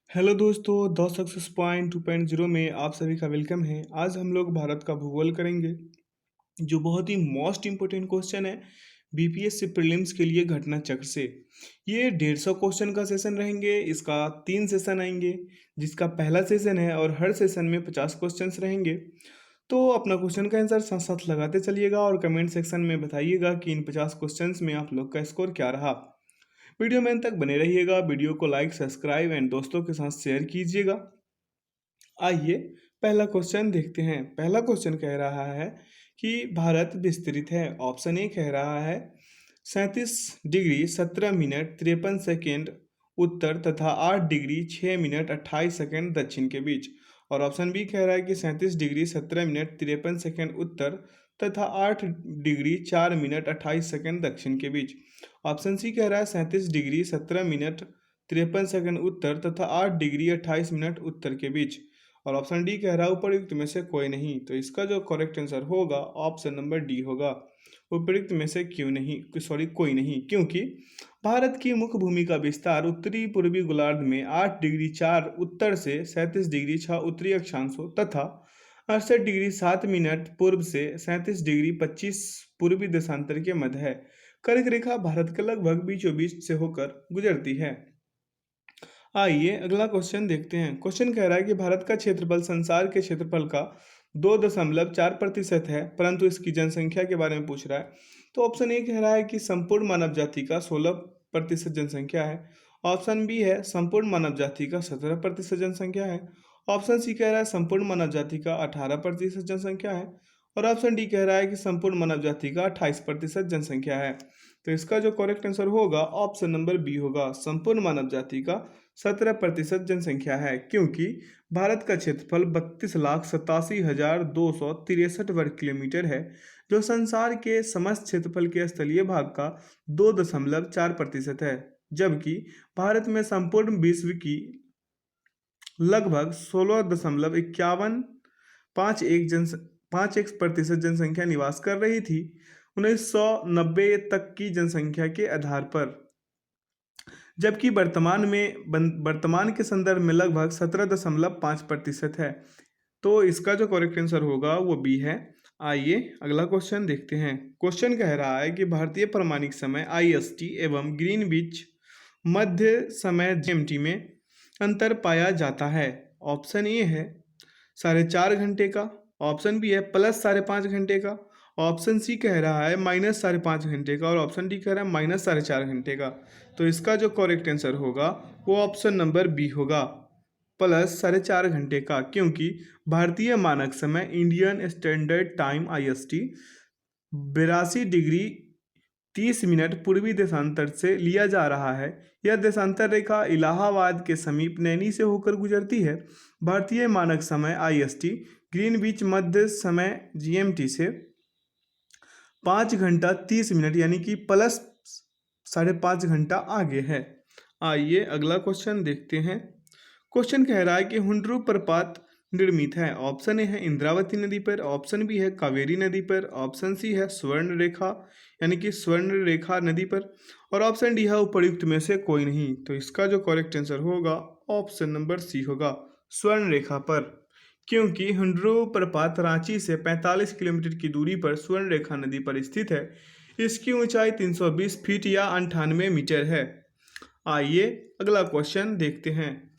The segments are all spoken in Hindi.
हेलो दोस्तों, द सक्सेस पॉइंट 2.0 में आप सभी का वेलकम है। आज हम लोग भारत का भूगोल करेंगे, जो बहुत ही मोस्ट इम्पोर्टेंट क्वेश्चन है बीपीएससी प्रीलिम्स के लिए घटना चक्र से। ये 150 क्वेश्चन का सेशन रहेंगे। इसका 3 सेशन आएंगे, जिसका पहला सेशन है और हर सेशन में 50 क्वेश्चंस रहेंगे। तो अपना क्वेश्चन का आंसर साथ साथ लगाते चलिएगा और कमेंट सेक्शन में बताइएगा कि इन 50 क्वेश्चंस में आप लोग का स्कोर क्या रहा। वीडियो में अंत तक बने रहिएगा। वीडियो को लाइक, सब्सक्राइब एंड दोस्तों के साथ शेयर कीजिएगा। आइए पहला क्वेश्चन देखते हैं। पहला क्वेश्चन कह रहा है कि भारत विस्तृत है। ऑप्शन ए कह रहा है 37 डिग्री 17 मिनट 53 सेकेंड उत्तर तथा 8 डिग्री 6 मिनट 28 सेकेंड दक्षिण के बीच। और ऑप्शन बी कह रहा है कि 37 डिग्री 17 मिनट 53 सेकेंड उत्तर तथा 8 डिग्री 4 मिनट 28 सेकेंड दक्षिण के बीच। ऑप्शन सी कह रहा है 37 डिग्री 17 मिनट 53 सेकेंड उत्तर तथा 8 डिग्री 28 मिनट उत्तर के बीच। और ऑप्शन डी कह रहा है उपयुक्त में से कोई नहीं। तो इसका जो करेक्ट आंसर होगा ऑप्शन नंबर डी होगा, उपयुक्त में से क्यों नहीं, सॉरी कोई नहीं, क्योंकि भारत की मुख्य भूमि का विस्तार उत्तरी पूर्वी गोलार्ध में 8 डिग्री 4 उत्तर से 37 डिग्री 6 उत्तरी अक्षांशों तथा 68 डिग्री 7 मिनट पूर्व से 37 डिग्री 25 पूर्वी देशांतर के मध्य है। कर्क रेखा भारत के लगभग बीचों बीच से होकर गुजरती है। आइए अगला क्वेश्चन देखते हैं। क्वेश्चन कह रहा है कि भारत का क्षेत्रफल संसार के क्षेत्रफल का 2.4% है, परंतु इसकी जनसंख्या के बारे में पूछ रहा है। तो ऑप्शन ए कह रहा है कि संपूर्ण मानव जाति का 16% जनसंख्या है। ऑप्शन बी है संपूर्ण मानव जाति का 17% जनसंख्या है। ऑप्शन सी कह रहा है संपूर्ण मानव जाति का 18% जनसंख्या है। और ऑप्शन डी कह रहा है कि संपूर्ण मानव जाति का 28% जनसंख्या है। तो इसका जो करेक्ट आंसर होगा ऑप्शन नंबर बी होगा, संपूर्ण मानव जाति का 17% जनसंख्या है, क्योंकि भारत का क्षेत्रफल 32,87,263 वर्ग किलोमीटर है, जो संसार के समस्त क्षेत्रफल के स्थलीय भाग का 2.4% है। जबकि भारत में संपूर्ण विश्व की लगभग 16.5151 जनसंख्या निवास कर रही थी 1990 तक की जनसंख्या के आधार पर, जबकि वर्तमान के संदर्भ में लगभग 17.5% है। तो इसका जो करेक्ट आंसर होगा वो बी है। आइए अगला क्वेश्चन देखते हैं। क्वेश्चन कह रहा है कि भारतीय प्रमाणिक समय आईएसटी एवं ग्रीनविच मध्य समय जीएमटी में अंतर पाया जाता है। ऑप्शन ए है 4.5 घंटे का। ऑप्शन बी है +5.5 घंटे का। ऑप्शन सी कह रहा है -5.5 घंटे का। और ऑप्शन डी कह रहा है -4.5 घंटे का। तो इसका जो करेक्ट आंसर होगा वो ऑप्शन नंबर बी होगा, +4.5 घंटे का, क्योंकि भारतीय मानक समय Indian standard time IST 82 degree 30 minute पूर्वी देशांतर से लिया जा रहा है। यह देशांतर रेखा इलाहाबाद के समीप नैनी से होकर गुजरती है। भारतीय मानक समय आईएसटी ग्रीनविच मध्य समय जीएमटी से 5 घंटा 30 मिनट यानी कि +5.5 घंटा आगे है। आइए अगला क्वेश्चन देखते हैं। क्वेश्चन कह रहा है कि हुंड्रू प्रपात निर्मित है। ऑप्शन ए है इंद्रावती नदी पर। ऑप्शन बी है कावेरी नदी पर। ऑप्शन सी है स्वर्ण रेखा यानी कि स्वर्ण रेखा नदी पर। और ऑप्शन डी है उपर्युक्त में से कोई नहीं। तो इसका जो करेक्ट आंसर होगा ऑप्शन नंबर सी होगा, स्वर्ण रेखा पर, क्योंकि हुंड्रू प्रपात रांची से 45 किलोमीटर की दूरी पर स्वर्ण रेखा नदी पर स्थित है। इसकी ऊंचाई 320 फीट या 98 मीटर है। आइए अगला क्वेश्चन देखते हैं।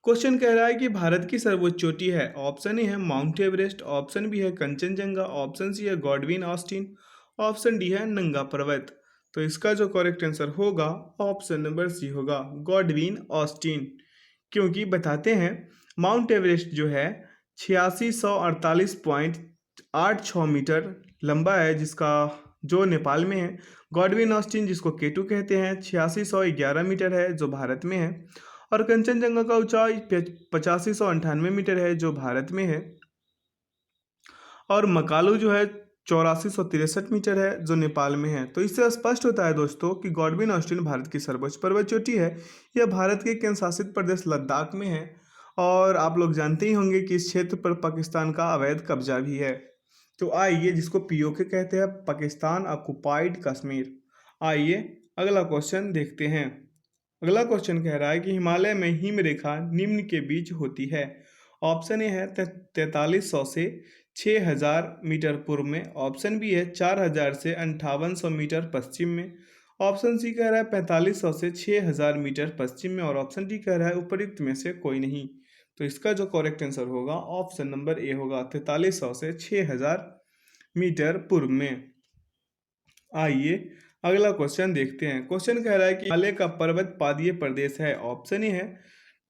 क्वेश्चन कह रहा है कि भारत की सर्वोच्च चोटी है। ऑप्शन ए है माउंट एवरेस्ट। ऑप्शन बी है कंचनजंगा। ऑप्शन सी है गॉडविन ऑस्टिन। ऑप्शन डी है नंगा पर्वत। तो इसका जो करेक्ट आंसर होगा ऑप्शन नंबर सी होगा, गॉडविन ऑस्टिन, क्योंकि बताते हैं माउंट एवरेस्ट जो है 8648.86 मीटर लंबा है, जिसका जो नेपाल में है। गॉडविन ऑस्टिन जिसको केटू कहते हैं 8611 मीटर है, जो भारत में है। और कंचनजंगा का ऊंचाई 8598 मीटर है, जो भारत में है। और मकालू जो है 8463 मीटर है, जो नेपाल में है। तो इससे स्पष्ट होता है दोस्तों कि गॉडविन ऑस्टिन भारत की सर्वोच्च पर्वत चोटी है। यह भारत के केंद्र शासित प्रदेश लद्दाख में है। और आप लोग जानते ही होंगे कि इस क्षेत्र पर पाकिस्तान का अवैध कब्जा भी है। तो आइए, जिसको पीओके कहते हैं, पाकिस्तान ऑक्युपाइड कश्मीर। आइए अगला क्वेश्चन देखते हैं। अगला क्वेश्चन कह रहा है कि हिमालय में हिम रेखा निम्न के बीच होती है। ऑप्शन ए है 4300 से 6000 मीटर पूर्व में। ऑप्शन बी है 4000 से 5800 मीटर पश्चिम में। ऑप्शन सी कह रहा है 4500 से 6000 मीटर पश्चिम में। और ऑप्शन डी कह रहा है उपयुक्त में से कोई नहीं। तो इसका जो करेक्ट आंसर होगा ऑप्शन नंबर ए होगा, 4300 से 6000 मीटर पूर्व में। आइए अगला क्वेश्चन देखते हैं। क्वेश्चन कह रहा है कि हिमालय का पर्वत पादीय प्रदेश है। ऑप्शन ए है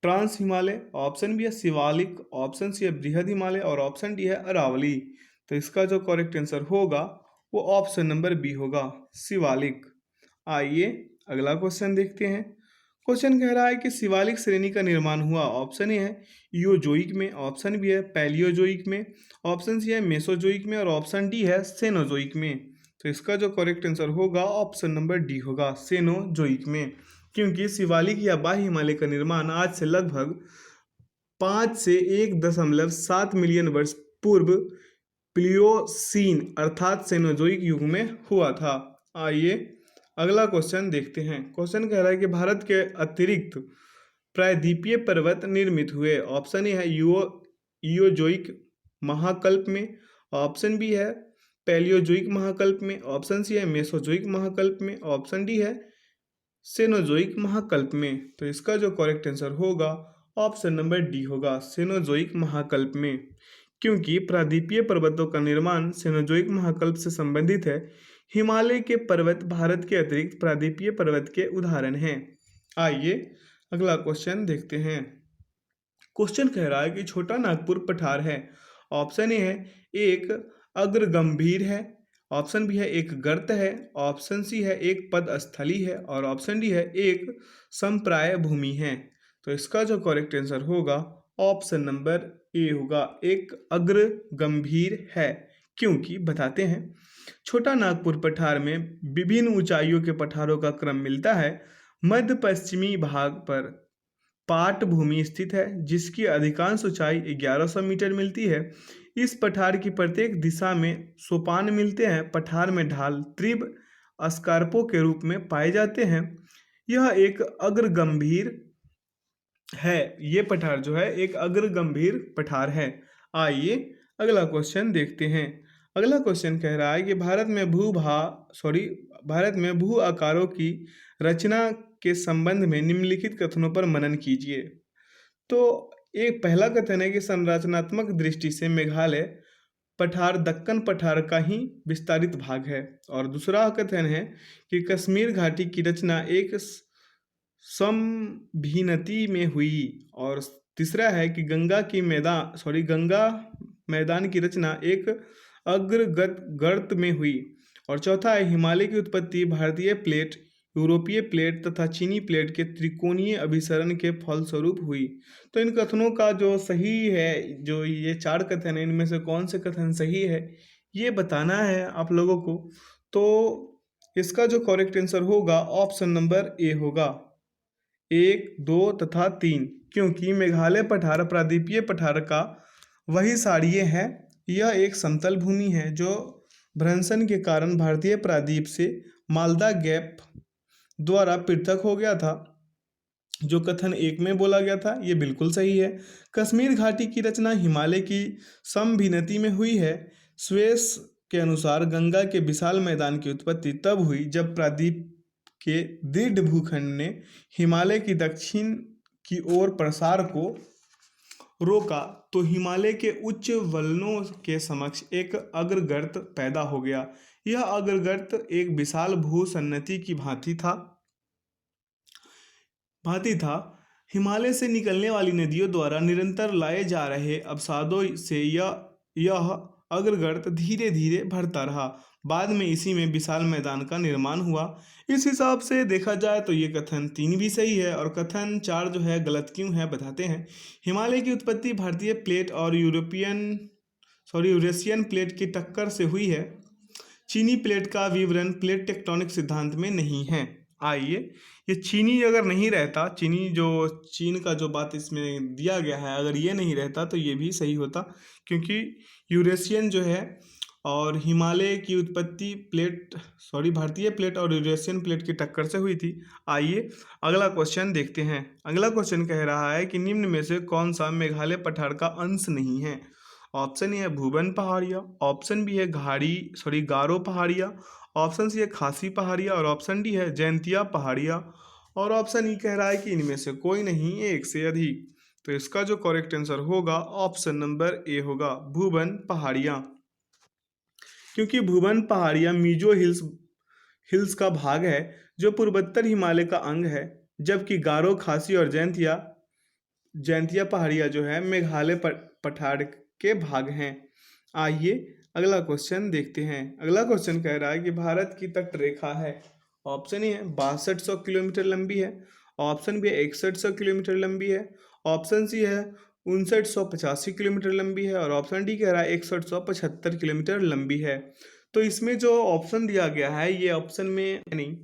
ट्रांस हिमालय, ऑप्शन बी है शिवालिक, ऑप्शन सी है बृहद हिमालय और ऑप्शन डी है अरावली। तो इसका जो करेक्ट आंसर होगा वो ऑप्शन नंबर बी होगा, शिवालिक। आइए अगला क्वेश्चन देखते हैं। क्वेश्चन कह रहा है कि शिवालिक श्रेणी का निर्माण हुआ। ऑप्शन ए है इयोजोइक में, ऑप्शन बी है पैलियोजोइक में, ऑप्शन सी है मेसोजोइक में और ऑप्शन डी है सेनोजोइक में। तो इसका जो करेक्ट आंसर होगा ऑप्शन नंबर डी होगा, सेनोजोइक में। क्योंकि शिवालिक या बाह्य हिमालय का निर्माण आज से लगभग 5 से 1.7 मिलियन वर्ष पूर्व प्लियोसीन अर्थात सेनोजोइक युग में हुआ था। आइए अगला क्वेश्चन देखते हैं। क्वेश्चन कह रहा है कि भारत के अतिरिक्त प्रायद्वीपीय पर्वत निर्मित हुए। ऑप्शन ए है इयोजोइक महाकल्प में, ऑप्शन बी है पैलियोजोइक महाकल्प में, ऑप्शन सी है मेसोजोइक महाकल्प में, ऑप्शन डी है सेनोजोइक महाकल्प में। तो इसका जो करेक्ट आंसर होगा ऑप्शन नंबर डी होगा, सेनोजोइक महाकल्प में। क्योंकि प्रायद्वीपीय पर्वतों का निर्माण सेनोजोइक महाकल्प से संबंधित है। हिमालय के पर्वत भारत के अतिरिक्त प्रायद्वीपीय पर्वत के उदाहरण हैं। आइए अगला क्वेश्चन देखते हैं। क्वेश्चन कह रहा है कि छोटा नागपुर पठार है। ऑप्शन ए है एक अग्रगंभीर है, ऑप्शन बी है एक गर्त है, ऑप्शन सी है एक पदस्थली है और ऑप्शन डी है एक समप्राय भूमि है। तो इसका जो करेक्ट आंसर होगा ऑप्शन नंबर ए होगा, एक अग्र गंभीर है। क्योंकि बताते हैं, छोटा नागपुर पठार में विभिन्न ऊंचाइयों के पठारों का क्रम मिलता है। मध्य पश्चिमी भाग पर पाट भूमि स्थित है जिसकी अधिकांश ऊंचाई 1100 मीटर मिलती है। इस पठार की प्रत्येक दिशा में सोपान मिलते हैं। पठार में ढाल तीव्र अस्कार्पों के रूप में पाए जाते हैं। यह एक अग्र गंभीर है। ये पठार जो है एक अग्र गंभीर पठार है। आइए अगला क्वेश्चन देखते हैं। अगला क्वेश्चन कह रहा है कि भारत में भू आकारों की रचना के संबंध में निम्नलिखित कथनों पर मनन कीजिए। तो एक पहला कथन है कि संरचनात्मक दृष्टि से मेघालय पठार दक्कन पठार का ही विस्तारित भाग है। और दूसरा कथन है कि कश्मीर घाटी की रचना एक समभिनति में हुई। और तीसरा है कि गंगा मैदान की रचना एक अग्रगत गर्त में हुई। और चौथा है हिमालय की उत्पत्ति भारतीय प्लेट, यूरोपीय प्लेट तथा चीनी प्लेट के त्रिकोणीय अभिसरण के फलस्वरूप हुई। तो इन कथनों का जो सही है, जो ये 4 कथन है, इनमें से कौन से कथन सही है ये बताना है आप लोगों को। तो इसका जो करेक्ट आंसर होगा ऑप्शन नंबर ए होगा, 1, 2 तथा 3। क्योंकि मेघालय पठार प्रायद्वीपीय पठार का वही साड़िये है। यह एक समतल भूमि है जो भ्रंशन के कारण भारतीय प्रायद्वीप से मालदा गैप द्वारा पृथक हो गया था। जो कथन 1 में बोला गया था ये बिल्कुल सही है। कश्मीर घाटी की रचना हिमालय की समभिनति में हुई है। स्वेस के अनुसार गंगा के विशाल मैदान की उत्पत्ति तब हुई जब प्रायद्वीप के दृढ़ भूखंड ने हिमालय की दक्षिण की ओर प्रसार को रोका, तो हिमालय के उच्च वलनों के समक्ष एक अग्रगर्त पैदा हो गया। यह अग्रगर्त एक विशाल भूसन्नति की भांति था। हिमालय से निकलने वाली नदियों द्वारा निरंतर लाए जा रहे अवसादों से यह अग्रगर्त धीरे धीरे बढ़ता रहा। बाद में इसी में विशाल मैदान का निर्माण हुआ। इस हिसाब से देखा जाए तो ये कथन 3 भी सही है और कथन 4 जो है गलत क्यों है बताते हैं। हिमालय की उत्पत्ति भारतीय प्लेट और यूरेशियन प्लेट की टक्कर से हुई है। चीनी प्लेट का विवरण प्लेट टेक्टोनिक सिद्धांत में नहीं है। आइए, ये चीनी अगर नहीं रहता, चीन का जो बात इसमें दिया गया है, अगर ये नहीं रहता तो ये भी सही होता। क्योंकि यूरेशियन जो है और हिमालय की उत्पत्ति भारतीय प्लेट और यूरेशियन प्लेट की टक्कर से हुई थी। आइए अगला क्वेश्चन देखते हैं। अगला क्वेश्चन कह रहा है कि निम्न में से कौन सा मेघालय पठार का अंश नहीं है। ऑप्शन ए है भूबन पहाड़ियाँ, ऑप्शन बी है गारो पहाड़ियाँ, ऑप्शन सी है खासी पहाड़ियाँ और ऑप्शन डी है जैंतिया पहाड़ियाँ और ऑप्शन ई कह रहा है कि इनमें से कोई नहीं, एक से अधिक। तो इसका जो करेक्ट आंसर होगा ऑप्शन नंबर ए होगा, भूबन पहाड़ियाँ। क्योंकि भूबन पहाड़ियाँ मिजो हिल्स का भाग है जो पूर्वोत्तर हिमालय का अंग है, जबकि गारो, खासी और जैंतिया पहाड़ियाँ जो है मेघालय पठार के भाग हैं। आइए अगला क्वेश्चन देखते हैं। अगला क्वेश्चन कह रहा है कि भारत की तट रेखा है। ऑप्शन ए है 6200 किलोमीटर लंबी है, ऑप्शन बी है 6100 किलोमीटर लंबी है, ऑप्शन सी है 5985 किलोमीटर लंबी है और ऑप्शन डी कह रहा है 6175 किलोमीटर लंबी है। तो इसमें जो ऑप्शन दिया गया है ये ऑप्शन में नहीं।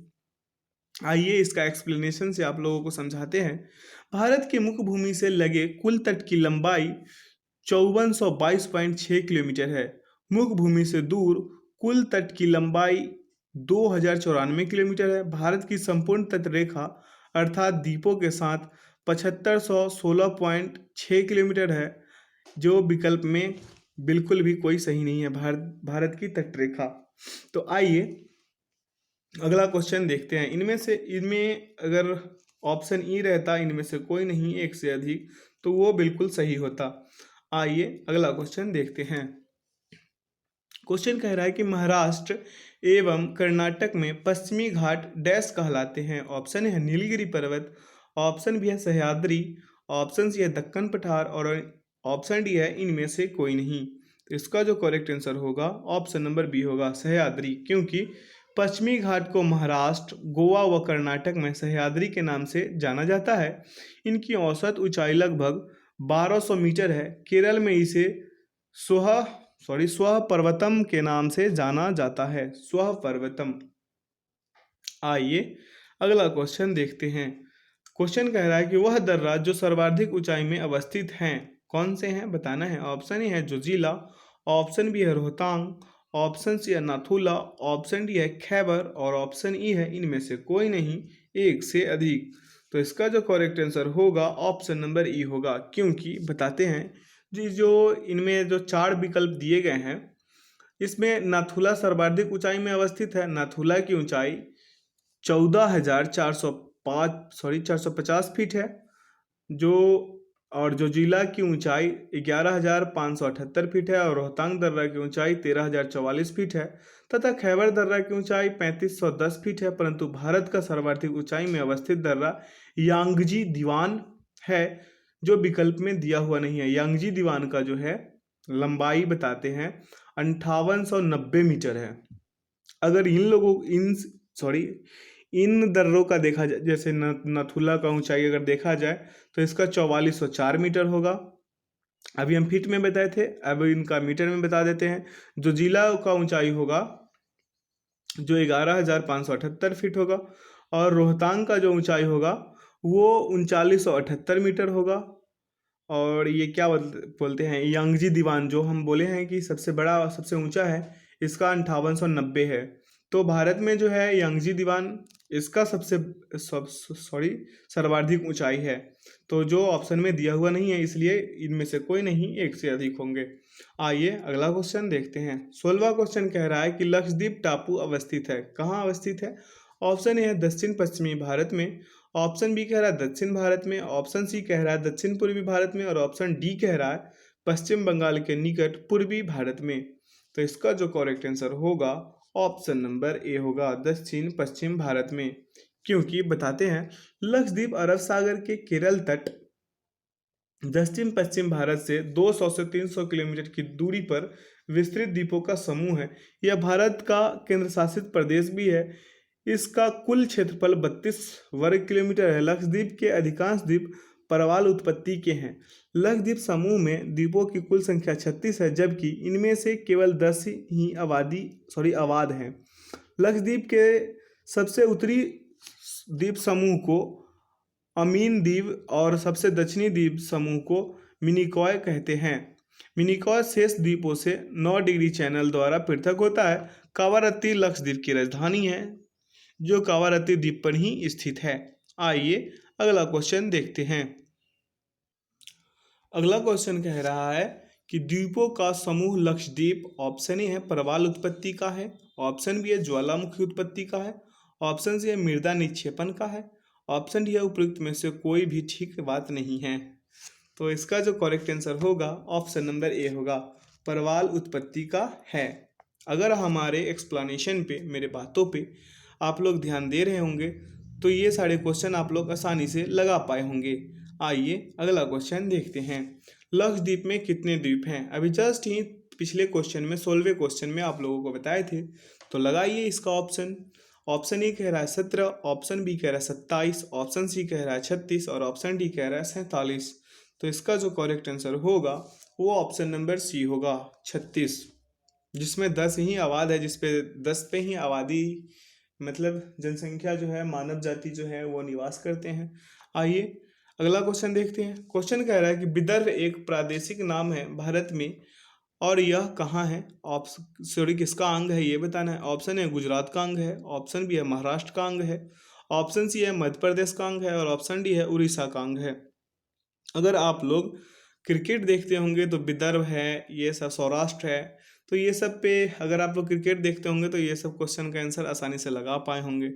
आइए इसका एक्सप्लेनेशन से आप लोगों को समझाते हैं। भारत के मुख्य भूमि से लगे कुल तट की लंबाई 5422.6 किलोमीटर है। मुख्य भूमि से दूर कुल तट की लंबाई 2094 किलोमीटर है। भारत की संपूर्ण तट रेखा अर्थात द्वीपों के साथ 7516.6 किलोमीटर है, जो विकल्प में बिल्कुल भी कोई सही नहीं है भारत की तट रेखा। तो आइए अगला क्वेश्चन देखते हैं। इनमें अगर ऑप्शन ई रहता इनमें से कोई नहीं, एक से अधिक, तो वो बिल्कुल सही होता। आइए अगला क्वेश्चन देखते हैं। क्वेश्चन कह रहा है कि महाराष्ट्र एवं कर्नाटक में पश्चिमी घाट डैश कहलाते हैं। ऑप्शन है नीलगिरी पर्वत, ऑप्शन बी है सह्याद्री, ऑप्शन सी है दक्कन पठार और ऑप्शन डी है इनमें से कोई नहीं। तो इसका जो करेक्ट आंसर होगा ऑप्शन नंबर बी होगा, सह्याद्री। क्योंकि पश्चिमी घाट को महाराष्ट्र, गोवा व कर्नाटक में सह्याद्री के नाम से जाना जाता है। इनकी औसत ऊंचाई लगभग 1200 मीटर है। केरल में इसे स्व पर्वतम के नाम से जाना जाता है, स्व पर्वतम। आइए अगला क्वेश्चन देखते हैं। क्वेश्चन कह रहा है कि वह दर्रा जो सर्वाधिक ऊंचाई में अवस्थित हैं कौन से हैं, बताना है। ऑप्शन ए है जोजिला, ऑप्शन बी है रोहतांग, ऑप्शन सी है नाथुला, ऑप्शन डी है खैबर और ऑप्शन ई है इनमें से कोई नहीं, एक से अधिक। तो इसका जो करेक्ट आंसर होगा ऑप्शन नंबर ई होगा। क्योंकि बताते हैं जी, जो इनमें जो 4 विकल्प दिए गए हैं इसमें नाथुला सर्वाधिक ऊंचाई में अवस्थित है। नाथुला की ऊंचाई 450 फीट है, जो और जोजिला की ऊंचाई 11578 फीट है और रोहतांग दर्रा की ऊंचाई 13044 फीट है तथा खैबर दर्रा की ऊंचाई 3510 फीट है। परंतु भारत का सर्वाधिक ऊंचाई में अवस्थित दर्रा यांगजी दीवान है, जो विकल्प में दिया हुआ नहीं है। यांगजी दीवान का जो है लंबाई बताते हैं 5890 मीटर है। अगर इन दर्रों का देखा जाए, जैसे नथुला का ऊंचाई अगर देखा जाए तो इसका 4404 मीटर होगा। अभी हम फीट में बताए थे, अब इनका मीटर में बता देते हैं। जो जिला का ऊंचाई होगा जो 11578 फीट होगा और रोहतांग का जो ऊंचाई होगा वो 3978 मीटर होगा। और ये क्या बोलते हैं, यांगजी दीवान जो हम बोले हैं कि सबसे बड़ा सबसे ऊंचा है, इसका 5890 है। तो भारत में जो है यांगजी दीवान इसका सर्वाधिक ऊंचाई है। तो जो ऑप्शन में दिया हुआ नहीं है, इसलिए इनमें से कोई नहीं, एक से अधिक होंगे। आइए अगला क्वेश्चन देखते हैं। 16वां क्वेश्चन कह रहा है कि लक्षद्वीप टापू अवस्थित है, कहाँ अवस्थित है। ऑप्शन ए है दक्षिण पश्चिमी भारत में, ऑप्शन बी कह रहा है दक्षिण भारत में, ऑप्शन सी कह रहा है दक्षिण पूर्वी भारत में और ऑप्शन डी कह रहा है पश्चिम बंगाल के निकट पूर्वी भारत में। तो इसका जो करेक्ट आंसर होगा ऑप्शन नंबर ए होगा, दक्षिण पश्चिम भारत में। क्योंकि बताते हैं लक्षद्वीप अरब सागर के केरल तट दक्षिण पश्चिम भारत से 200 से 300 किलोमीटर की दूरी पर विस्तृत द्वीपों का समूह है। यह भारत का केंद्र शासित प्रदेश भी है। इसका कुल क्षेत्रफल 32 वर्ग किलोमीटर है। लक्षद्वीप के अधिकांश द्वीप प्रवाल उत्पत्ति के हैं। लक्षद्वीप समूह में द्वीपों की कुल संख्या 36 है, जबकि इनमें से केवल 10 ही आबाद हैं। लक्षद्वीप के सबसे उत्तरी द्वीप समूह को अमीन द्वीप और सबसे दक्षिणी द्वीप समूह को मिनिकॉय कहते हैं। मिनिकॉय शेष द्वीपों से 9 डिग्री चैनल द्वारा पृथक होता है। कावारत्ती लक्षद्वीप की राजधानी है, जो कावारत्ती द्वीप पर ही स्थित है। आइए अगला क्वेश्चन देखते हैं। अगला क्वेश्चन कह रहा है कि द्वीपों का समूह लक्षद्वीप ऑप्शन ए है प्रवाल उत्पत्ति का है, ऑप्शन बी है ज्वालामुखी उत्पत्ति का है, ऑप्शन सी है मृदा निक्षेपण का है, ऑप्शन डी है उपयुक्त में से कोई भी ठीक बात नहीं है। तो इसका जो करेक्ट आंसर होगा ऑप्शन नंबर ए होगा, प्रवाल उत्पत्ति का है। अगर हमारे एक्सप्लेनेशन पे, मेरे बातों पे आप लोग ध्यान दे रहे होंगे तो ये सारे क्वेश्चन आप लोग आसानी से लगा पाए होंगे। आइए अगला क्वेश्चन देखते हैं। लक्षद्वीप में कितने द्वीप हैं? अभी जस्ट ही पिछले क्वेश्चन में 16वें क्वेश्चन में आप लोगों को बताए थे, तो लगाइए इसका ऑप्शन। ऑप्शन ए कह रहा है 17, ऑप्शन बी कह रहा है 27, ऑप्शन सी कह रहा है 36 और ऑप्शन डी कह रहा है 47। तो इसका जो करेक्ट आंसर होगा वो ऑप्शन नंबर सी होगा, 36, जिसमें 10 ही आबाद है, जिसपे 10 पे ही आबादी मतलब जनसंख्या जो है, मानव जाति जो है वो निवास करते हैं। आइए अगला क्वेश्चन देखते हैं। क्वेश्चन कह रहा है कि विदर्भ एक प्रादेशिक नाम है भारत में और यह कहाँ है? सॉरी किसका अंग है ये बताना है। ऑप्शन है गुजरात का अंग है, ऑप्शन बी है महाराष्ट्र का अंग है, ऑप्शन सी है मध्य प्रदेश का अंग है और ऑप्शन डी है उड़ीसा का अंग है। अगर आप लोग क्रिकेट देखते होंगे तो विदर्भ है, ये सब सौराष्ट्र है, तो ये सब पे अगर आप लोग क्रिकेट देखते होंगे तो ये सब क्वेश्चन का आंसर आसानी से लगा पाए होंगे,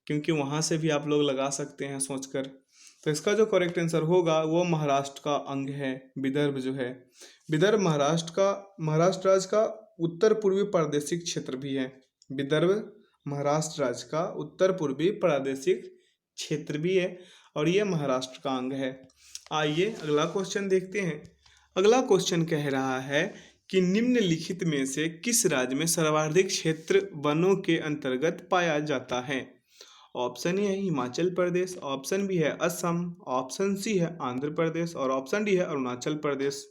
क्योंकि वहाँ से भी आप लोग लगा सकते हैं सोचकर। तो इसका जो करेक्ट आंसर होगा वो महाराष्ट्र का अंग है, विदर्भ जो है। विदर्भ महाराष्ट्र राज्य का उत्तर पूर्वी प्रादेशिक क्षेत्र भी है। विदर्भ महाराष्ट्र राज्य का उत्तर पूर्वी प्रादेशिक क्षेत्र भी है और ये महाराष्ट्र का अंग है। आइए अगला क्वेश्चन देखते हैं। अगला क्वेश्चन कह रहा है कि निम्नलिखित में से किस राज्य में सर्वाधिक क्षेत्र वनों के अंतर्गत पाया जाता है? ऑप्शन ए है हिमाचल प्रदेश, ऑप्शन बी है असम, ऑप्शन सी है आंध्र प्रदेश और ऑप्शन डी है अरुणाचल प्रदेश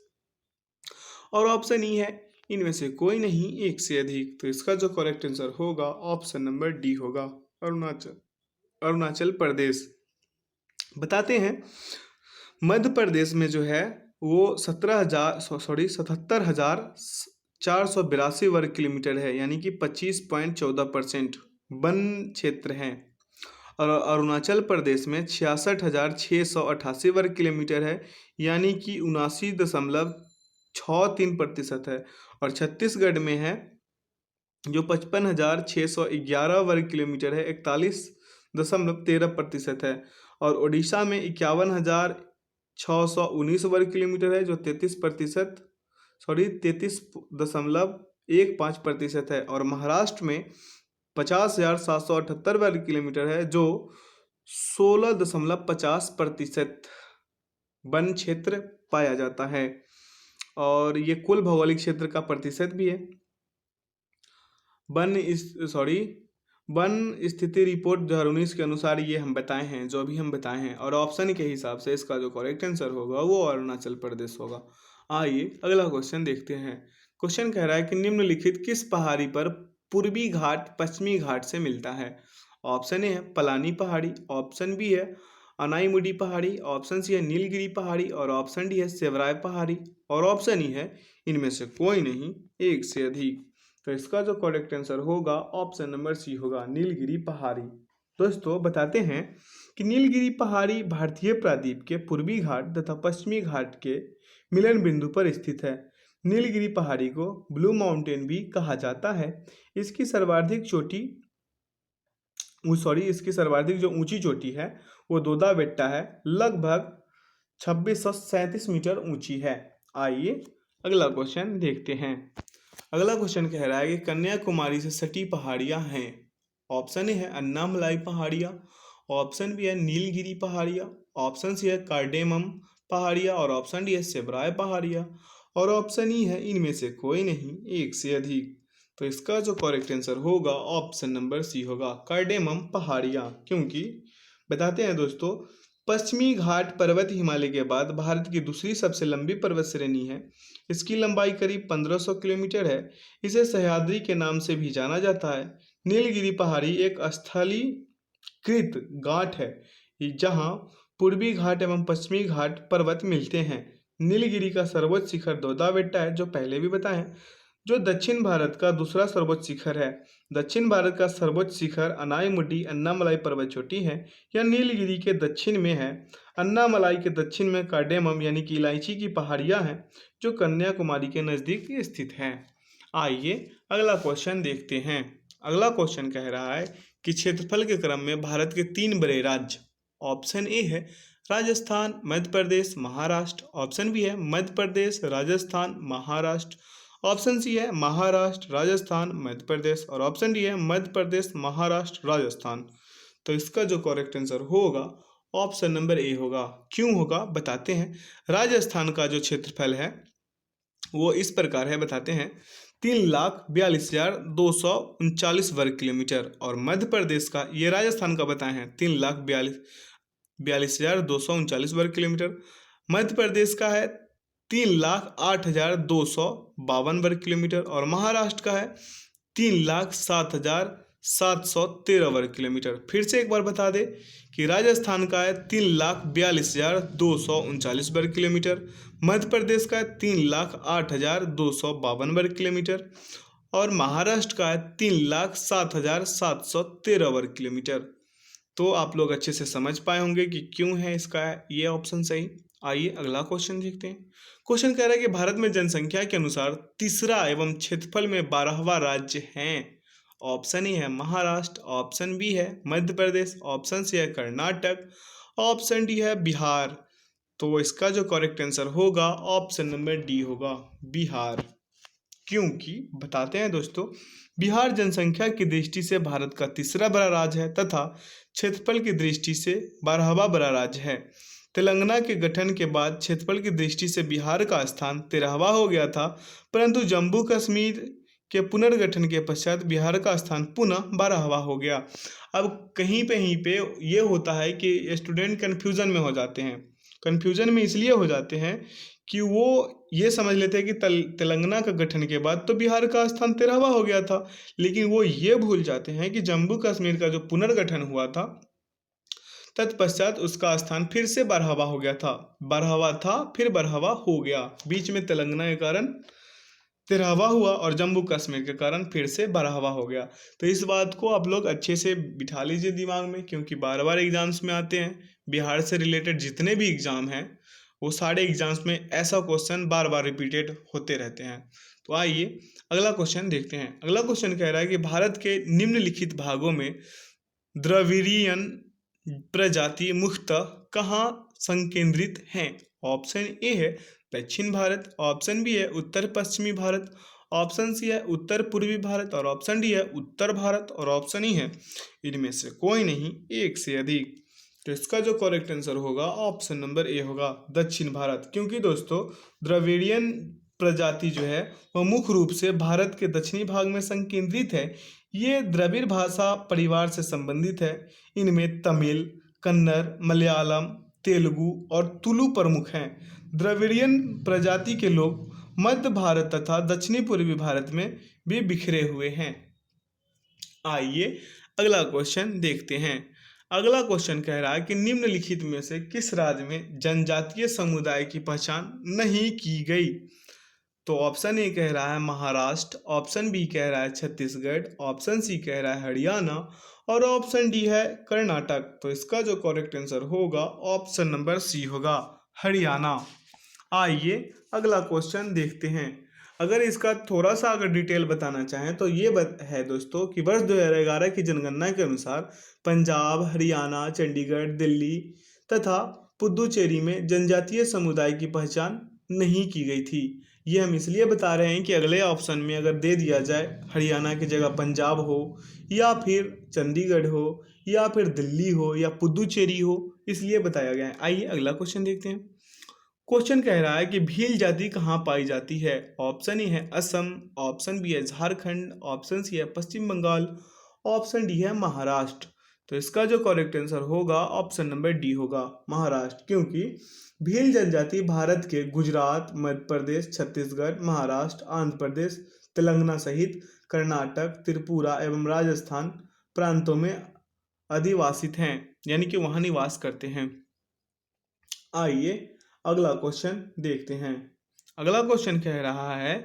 और ऑप्शन ई है इनमें से कोई नहीं, एक से अधिक। तो इसका जो करेक्ट आंसर होगा ऑप्शन नंबर डी होगा, अरुणाचल प्रदेश। बताते हैं मध्य प्रदेश में जो है वो 77,482 वर्ग किलोमीटर है, यानी कि 25.14% वन क्षेत्र है। और अरुणाचल प्रदेश में 66,688 वर्ग किलोमीटर है, यानी कि 79.63% है। और छत्तीसगढ़ में है जो 55,611 वर्ग किलोमीटर है, 41.13% है। और उड़ीसा में 51,619 वर्ग किलोमीटर है, जो 33.15% है। और महाराष्ट्र में 50,778 वर्ग किलोमीटर है, जो 16.50% वन क्षेत्र पाया जाता है। और ये कुल भौगोलिक क्षेत्र का प्रतिशत भी है। वन स्थिति रिपोर्ट 2019 के अनुसार ये हम बताए हैं, जो अभी हम बताए हैं, और ऑप्शन के हिसाब से इसका जो करेक्ट आंसर होगा वो अरुणाचल प्रदेश होगा। आइए अगला क्वेश्चन देखते हैं। क्वेश्चन कह रहा है कि निम्नलिखित किस पहाड़ी पर पूर्वी घाट पश्चिमी घाट से मिलता है? ऑप्शन ए है पलानी पहाड़ी, ऑप्शन बी है अनाईमुडी पहाड़ी, ऑप्शन सी है नीलगिरी पहाड़ी और ऑप्शन डी है सेवराय पहाड़ी और ऑप्शन ई है इनमें से कोई नहीं, एक से अधिक। तो इसका जो करेक्ट आंसर होगा ऑप्शन नंबर सी होगा, नीलगिरी पहाड़ी। दोस्तों बताते हैं कि नीलगिरी पहाड़ी भारतीय प्रायद्वीप के पूर्वी घाट तथा पश्चिमी घाट के मिलन बिंदु पर स्थित है। नीलगिरी पहाड़ी को ब्लू माउंटेन भी कहा जाता है। इसकी सर्वाधिक जो ऊंची चोटी है वो दोदा बेट्टा है, लगभग 2637 मीटर ऊंची है। आइए अगला क्वेश्चन देखते हैं। अगला क्वेश्चन कह रहा है कि कन्याकुमारी से सटी पहाड़ियां हैं। ऑप्शन ए है अन्नामलाई पहाड़ियां, ऑप्शन बी है नीलगिरी पहाड़ियां, ऑप्शन सी है कार्डेमम पहाड़ियां और ऑप्शन डी है सेबराय पहाड़ियां और ऑप्शन ई है इनमें से कोई नहीं, एक से अधिक। तो इसका जो करेक्ट आंसर होगा ऑप्शन नंबर सी होगा, कार्डेमम पहाड़ियां। क्योंकि बताते हैं दोस्तों, पश्चिमी घाट पर्वत हिमालय के बाद भारत की दूसरी सबसे लंबी पर्वत श्रेणी है। इसकी लंबाई करीब 1500 किलोमीटर है। इसे सह्याद्री के नाम से भी जाना जाता है। नीलगिरी पहाड़ी एक स्थलीकृत घाट है जहां पूर्वी घाट एवं पश्चिमी घाट पर्वत मिलते हैं। नीलगिरी का सर्वोच्च शिखर दोदाबेट्टा है, जो पहले भी बताएं। जो दक्षिण भारत का दूसरा सर्वोच्च शिखर है, दक्षिण भारत का सर्वोच्च शिखर अनायमुडी अन्नामलाई पर्वत चोटी है। यह नीलगिरी के दक्षिण में है। अन्नामलाई के दक्षिण में कार्डेमम यानी कि इलायची की पहाड़ियां हैं, जो कन्याकुमारी के नज़दीक स्थित हैं। आइए अगला क्वेश्चन देखते हैं। अगला क्वेश्चन कह रहा है कि क्षेत्रफल के क्रम में भारत के 3 बड़े राज्य। ऑप्शन ए है राजस्थान, मध्य प्रदेश, महाराष्ट्र। ऑप्शन बी है मध्य प्रदेश, राजस्थान, महाराष्ट्र। ऑप्शन सी है महाराष्ट्र, राजस्थान, मध्य प्रदेश। और ऑप्शन डी है मध्य प्रदेश, महाराष्ट्र, राजस्थान। तो इसका जो करेक्ट आंसर होगा ऑप्शन नंबर ए होगा। क्यों होगा बताते हैं। राजस्थान का जो क्षेत्रफल है वो इस प्रकार है, बताते हैं। 3,42,239 वर्ग किलोमीटर। और मध्य प्रदेश का, ये राजस्थान का बताए हैं, 3,42,239 वर्ग किलोमीटर। मध्य प्रदेश का है 3,08,252 वर्ग किलोमीटर। और महाराष्ट्र का है 3,07,713 वर्ग किलोमीटर। फिर से एक बार बता दें कि राजस्थान का है 3,42,239 वर्ग किलोमीटर, मध्य प्रदेश का है 3,08,252 वर्ग किलोमीटर और महाराष्ट्र का है 3,07,713 वर्ग किलोमीटर। तो आप लोग अच्छे से समझ पाए होंगे कि क्यों है इसका ये ऑप्शन सही। आइए अगला क्वेश्चन देखते हैं। क्वेश्चन कह रहा है कि भारत में जनसंख्या के अनुसार तीसरा एवं क्षेत्रफल में 12वां राज्य है। ऑप्शन ए है महाराष्ट्र, ऑप्शन बी है मध्य प्रदेश, ऑप्शन सी है कर्नाटक, ऑप्शन डी है बिहार। तो इसका जो करेक्ट आंसर होगा ऑप्शन नंबर डी होगा, बिहार। क्योंकि बताते हैं दोस्तों, बिहार जनसंख्या की दृष्टि से भारत का तीसरा बड़ा राज्य है तथा क्षेत्रफल की दृष्टि से 12वां बड़ा राज्य है। तेलंगाना के गठन के बाद क्षेत्रफल की दृष्टि से बिहार का स्थान 13वां हो गया था, परंतु जम्मू कश्मीर के पुनर्गठन के पश्चात बिहार का स्थान पुनः 12वां हो गया। अब कहीं पे ये होता है कि स्टूडेंट कन्फ्यूजन में हो जाते हैं। कन्फ्यूजन में इसलिए हो जाते हैं कि वो ये समझ लेते हैं कि तेलंगाना का गठन के बाद तो बिहार का स्थान 13वां हो गया था, लेकिन वो ये भूल जाते हैं कि जम्मू कश्मीर का जो पुनर्गठन हुआ था तत्पश्चात उसका स्थान फिर से 12वां हो गया था। 12वां था फिर 12वां हो गया, बीच में तेलंगाना के कारण 13वां हुआ और जम्मू कश्मीर के कारण फिर से 12वां हो गया। तो इस बात को आप लोग अच्छे से बिठा लीजिए दिमाग में, क्योंकि बार बार एग्जाम्स में आते हैं। बिहार से रिलेटेड जितने भी एग्जाम हैं वो सारे एग्जाम्स में ऐसा क्वेश्चन बार बार रिपीटेड होते रहते हैं। तो आइए अगला क्वेश्चन देखते हैं। अगला क्वेश्चन कह रहा है कि भारत के निम्नलिखित भागों में द्रविड़ियन प्रजाति मुख्यतः कहाँ संकेंद्रित हैं। ऑप्शन ए है दक्षिण भारत, ऑप्शन बी है उत्तर पश्चिमी भारत, ऑप्शन सी है उत्तर पूर्वी भारत और ऑप्शन डी है उत्तर भारत और ऑप्शन ई है इनमें से कोई नहीं, एक से अधिक। तो इसका जो करेक्ट आंसर होगा ऑप्शन नंबर ए होगा, दक्षिण भारत। क्योंकि दोस्तों द्रविड़ियन प्रजाति जो है वह मुख्य रूप से भारत के दक्षिणी भाग में संकेंद्रित है। ये द्रविड़ भाषा परिवार से संबंधित है। इनमें तमिल, कन्नड़, मलयालम, तेलुगु और तुलु प्रमुख हैं। द्रविड़ियन प्रजाति के लोग मध्य भारत तथा दक्षिणी पूर्वी भारत में भी बिखरे हुए हैं। आइए अगला क्वेश्चन देखते हैं। अगला क्वेश्चन कह रहा है कि निम्नलिखित में से किस राज्य में जनजातीय समुदाय की पहचान नहीं की गई। तो ऑप्शन ए कह रहा है महाराष्ट्र, ऑप्शन बी कह रहा है छत्तीसगढ़, ऑप्शन सी कह रहा है हरियाणा और ऑप्शन डी है कर्नाटक। तो इसका जो करेक्ट आंसर होगा ऑप्शन नंबर सी होगा, हरियाणा। आइए अगला क्वेश्चन देखते हैं। अगर इसका थोड़ा सा अगर डिटेल बताना चाहें तो ये है दोस्तों कि वर्ष 2011 की जनगणना के अनुसार पंजाब, हरियाणा, चंडीगढ़, दिल्ली तथा पुदुचेरी में जनजातीय समुदाय की पहचान नहीं की गई थी। ये हम इसलिए बता रहे हैं कि अगले ऑप्शन में अगर दे दिया जाए हरियाणा की जगह पंजाब हो या फिर चंडीगढ़ हो या फिर दिल्ली हो या पुदुचेरी हो, इसलिए बताया गया है। आइए अगला क्वेश्चन देखते हैं। क्वेश्चन कह रहा है कि भील जाति कहाँ पाई जाती है। ऑप्शन ए है असम, ऑप्शन बी है झारखंड, ऑप्शन सी है पश्चिम बंगाल, ऑप्शन डी है महाराष्ट्र। तो इसका जो करेक्ट आंसर होगा ऑप्शन नंबर डी होगा, महाराष्ट्र। क्योंकि भील जनजाति भारत के गुजरात, मध्य प्रदेश, छत्तीसगढ़, महाराष्ट्र, आंध्र प्रदेश, तेलंगाना सहित कर्नाटक, त्रिपुरा एवं राजस्थान प्रांतों में अधिवासित हैं, यानी कि वहाँ निवास करते हैं। आइए अगला क्वेश्चन देखते हैं। अगला क्वेश्चन कह रहा है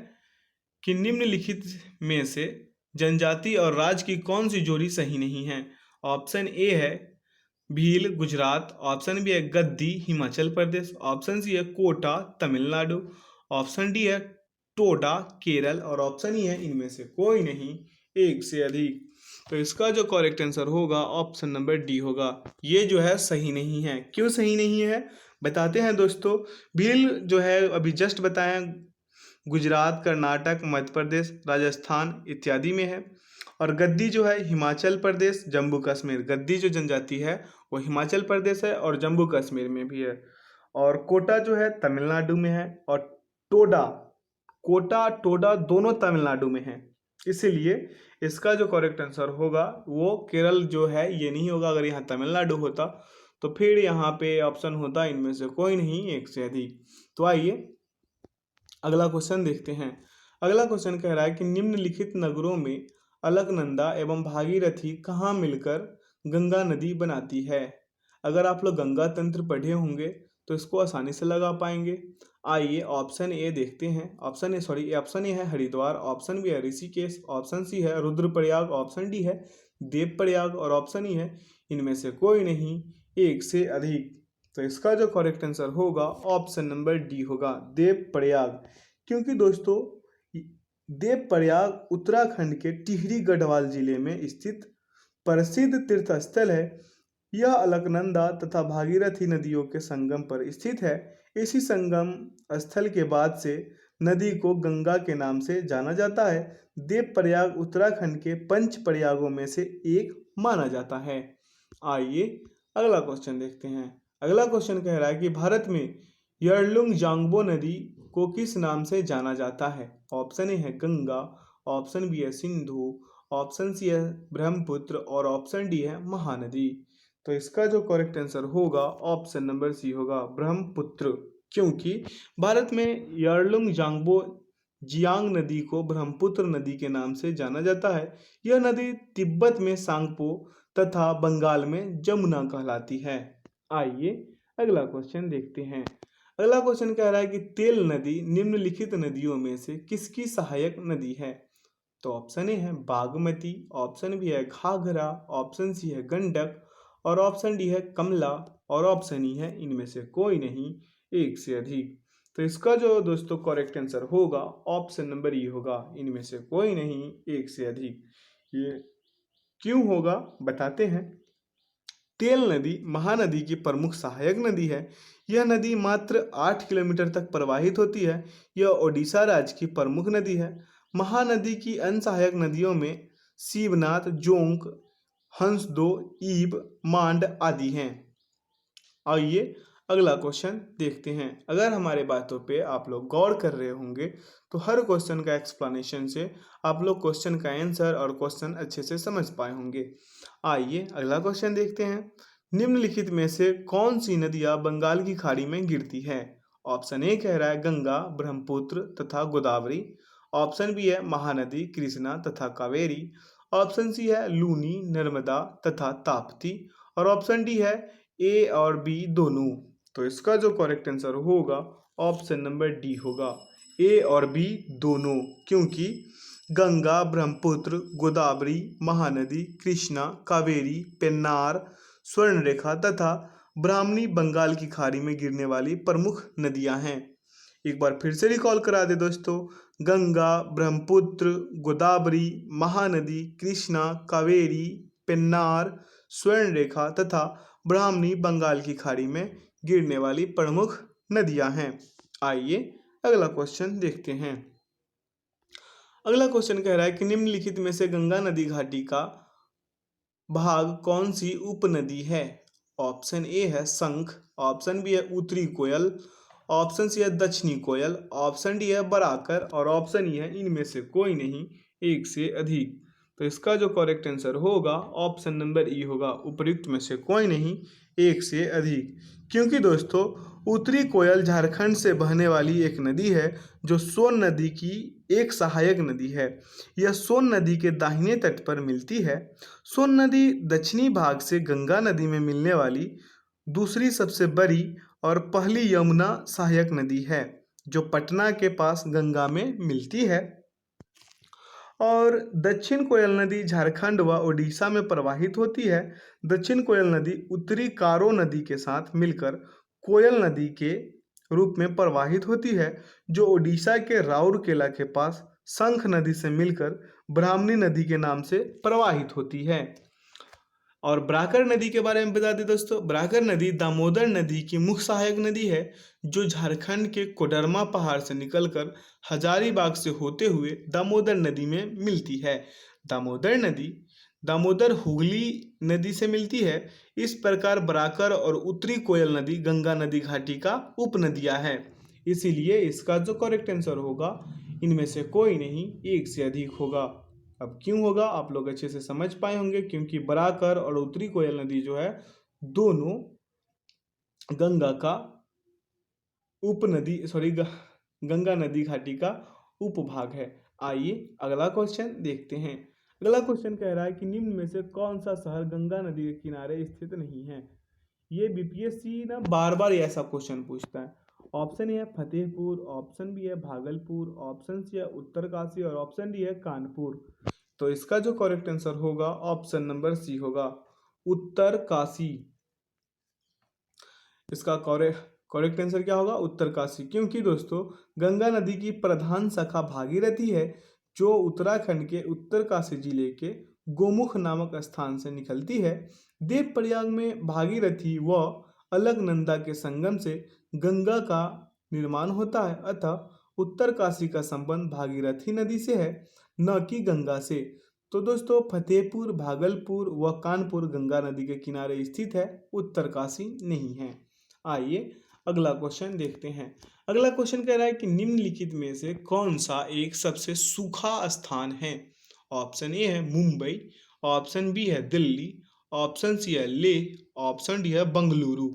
कि निम्नलिखित में से जनजाति और राज्य की कौन सी जोड़ी सही नहीं है। ऑप्शन ए है भील गुजरात, ऑप्शन बी है गद्दी हिमाचल प्रदेश, ऑप्शन सी है कोटा तमिलनाडु, ऑप्शन डी है टोडा केरल और ऑप्शन ई है इनमें से कोई नहीं, एक से अधिक। तो इसका जो करेक्ट आंसर होगा ऑप्शन नंबर डी होगा। ये जो है सही नहीं है। क्यों सही नहीं है बताते हैं दोस्तों। भील जो है अभी जस्ट बताया गुजरात कर्नाटक मध्य प्रदेश राजस्थान इत्यादि में है, और गद्दी जो है हिमाचल प्रदेश जम्मू कश्मीर, गद्दी जो जनजाति है वो हिमाचल प्रदेश है और जम्मू कश्मीर में भी है, और कोटा जो है तमिलनाडु में है, और टोडा कोटा टोडा दोनों तमिलनाडु में है। इसीलिए इसका जो करेक्ट आंसर होगा वो केरल जो है ये नहीं होगा। अगर यहाँ तमिलनाडु होता तो फिर यहाँ पे ऑप्शन होता इनमें से कोई नहीं, एक से अधिक। तो आइए अगला क्वेश्चन देखते हैं। अगला क्वेश्चन कह रहा है कि निम्नलिखित नगरों में अलकनंदा एवं भागीरथी कहाँ मिलकर गंगा नदी बनाती है। अगर आप लोग गंगा तंत्र पढ़े होंगे तो इसको आसानी से लगा पाएंगे। आइए ऑप्शन ए देखते हैं। ऑप्शन ए है हरिद्वार, ऑप्शन बी है ऋषिकेश, ऑप्शन सी है रुद्रप्रयाग, ऑप्शन डी है देवप्रयाग और ऑप्शन ई है इनमें से कोई नहीं, एक से अधिक। तो इसका जो करेक्ट आंसर होगा ऑप्शन नंबर डी होगा देवप्रयाग। क्योंकि दोस्तों देवप्रयाग उत्तराखंड के टिहरी गढ़वाल जिले में स्थित प्रसिद्ध तीर्थ स्थल है। यह अलकनंदा तथा भागीरथी नदियों के संगम पर स्थित है। इसी संगम स्थल के बाद से नदी को गंगा के नाम से जाना जाता है। देवप्रयाग उत्तराखंड के पंच प्रयागों में से एक माना जाता है। आइए अगला क्वेश्चन देखते हैं। अगला क्वेश्चन कह रहा है कि भारत में यरलुंग जांगबो नदी को किस नाम से जाना जाता है। ऑप्शन ए है गंगा, ऑप्शन बी है सिंधु, ऑप्शन सी है ब्रह्मपुत्र और ऑप्शन डी है महानदी। तो इसका जो करेक्ट आंसर होगा ऑप्शन नंबर सी होगा ब्रह्मपुत्र। क्योंकि भारत में यरलुंग जांगबो जियांग नदी को ब्रह्मपुत्र नदी के नाम से जाना जाता है। यह नदी तिब्बत में सांगपो तथा बंगाल में जमुना कहलाती है। आइए अगला क्वेश्चन देखते हैं। अगला क्वेश्चन कह रहा है कि तेल नदी निम्नलिखित नदियों में से किसकी सहायक नदी है। तो ऑप्शन ए है बागमती, ऑप्शन बी है घाघरा, ऑप्शन सी है गंडक और ऑप्शन डी है कमला और ऑप्शन ई है इनमें से कोई नहीं, एक से अधिक। तो इसका जो दोस्तों करेक्ट आंसर होगा ऑप्शन नंबर ई होगा, इनमें से कोई नहीं, एक से अधिक। ये क्यों होगा बताते हैं। तेल नदी महानदी की प्रमुख सहायक नदी है। यह नदी मात्र 8 किलोमीटर तक प्रवाहित होती है। यह ओडिशा राज्य की प्रमुख नदी है। महानदी की अन्य सहायक नदियों में शिवनाथ, जोंक, हंसदो, ईब, मांड आदि हैं। आइए अगला क्वेश्चन देखते हैं। अगर हमारे बातों पे आप लोग गौर कर रहे होंगे तो हर क्वेश्चन का एक्सप्लेनेशन से आप लोग क्वेश्चन का आंसर और क्वेश्चन अच्छे से समझ पाए होंगे। आइए अगला क्वेश्चन देखते हैं। निम्नलिखित में से कौन सी नदियाँ बंगाल की खाड़ी में गिरती है। ऑप्शन ए कह रहा है गंगा, ब्रह्मपुत्र तथा गोदावरी, ऑप्शन बी है महानदी कृष्णा तथा कावेरी, ऑप्शन सी है लूनी नर्मदा तथा ताप्ती और ऑप्शन डी है ए और बी दोनों। तो इसका जो करेक्ट आंसर होगा ऑप्शन नंबर डी होगा, ए और बी दोनों। क्योंकि गंगा, ब्रह्मपुत्र, गोदावरी, महानदी, कृष्णा, कावेरी, पेन्नार, स्वर्णरेखा तथा ब्राह्मणी बंगाल की खाड़ी में गिरने वाली प्रमुख नदियां हैं। एक बार फिर से रिकॉल करा दे दोस्तों। गंगा, ब्रह्मपुत्र, गोदावरी, महानदी, कृष्णा, कावेरी, पेन्नार, स्वर्णरेखा तथा ब्राह्मणी बंगाल की खाड़ी में गिरने वाली प्रमुख नदियां हैं। आइए अगला क्वेश्चन देखते हैं। अगला क्वेश्चन कह रहा है कि निम्नलिखित में से गंगा नदी घाटी का भाग कौन सी उपनदी है। ऑप्शन ए है शंख, ऑप्शन बी है उत्तरी कोयल, ऑप्शन सी है दक्षिणी कोयल, ऑप्शन डी है बराकर और ऑप्शन ई है इनमें से कोई नहीं, एक से अधिक। तो इसका जो करेक्ट आंसर होगा ऑप्शन नंबर ई होगा, उपयुक्त में से कोई नहीं, एक से अधिक। क्योंकि दोस्तों उत्तरी कोयल झारखंड से बहने वाली एक नदी है जो सोन नदी की एक सहायक नदी है। यह सोन नदी के दाहिने तट पर मिलती है। सोन नदी दक्षिणी भाग से गंगा नदी में मिलने वाली दूसरी सबसे बड़ी और पहली यमुना सहायक नदी है जो पटना के पास गंगा में मिलती है। और दक्षिण कोयल नदी झारखंड व ओडिशा में प्रवाहित होती है। दक्षिण कोयल नदी उत्तरी कारो नदी के साथ मिलकर कोयल नदी के रूप में प्रवाहित होती है, जो ओडिशा के राउरकेला के पास शंख नदी से मिलकर ब्राह्मणी नदी के नाम से प्रवाहित होती है। और ब्राकर नदी के बारे में बता दें दोस्तों, ब्राकर नदी दामोदर नदी की मुख्य सहायक नदी है जो झारखंड के कोडरमा पहाड़ से निकलकर हजारीबाग से होते हुए दामोदर नदी में मिलती है। दामोदर नदी दामोदर हुगली नदी से मिलती है। इस प्रकार ब्राकर और उत्तरी कोयल नदी गंगा नदी घाटी का उपनदियां हैं। इसीलिए इसका जो करेक्ट आंसर होगा इनमें से कोई नहीं, एक से अधिक होगा। अब क्यों होगा आप लोग अच्छे से समझ पाए होंगे, क्योंकि बराकर और उत्तरी कोयल नदी जो है दोनों गंगा का उपनदी गंगा नदी घाटी का उपभाग है। आइए अगला क्वेश्चन देखते हैं। अगला क्वेश्चन कह रहा है कि निम्न में से कौन सा शहर गंगा नदी के किनारे स्थित नहीं है। ये बीपीएससी ना बार बार ऐसा क्वेश्चन पूछता है। ऑप्शन ए है फतेहपुर, ऑप्शन बी है भागलपुर, ऑप्शन सी है उत्तरकाशी और ऑप्शन डी है कानपुर। तो इसका जो करेक्ट आंसर होगा ऑप्शन नंबर सी होगा, उत्तरकाशी। इसका करेक्ट आंसर क्या होगा, उत्तरकाशी। क्योंकि दोस्तों गंगा नदी की प्रधान शाखा भागीरथी है जो उत्तराखंड के उत्तरकाशी जिले के गोमुख नामक स्थान से निकलती है। देवप्रयाग में भागीरथी व अलकनंदा के संगम से गंगा का निर्माण होता है, अतः उत्तरकाशी का संबंध भागीरथी नदी से है, न कि गंगा से। तो दोस्तों फतेहपुर, भागलपुर व कानपुर गंगा नदी के किनारे स्थित है, उत्तरकाशी नहीं है। आइए अगला क्वेश्चन देखते हैं। अगला क्वेश्चन कह रहा है कि निम्नलिखित में से कौन सा एक सबसे सूखा स्थान है। ऑप्शन ए है मुंबई, ऑप्शन बी है दिल्ली, ऑप्शन सी है लेह, ऑप्शन डी है बंगलुरु।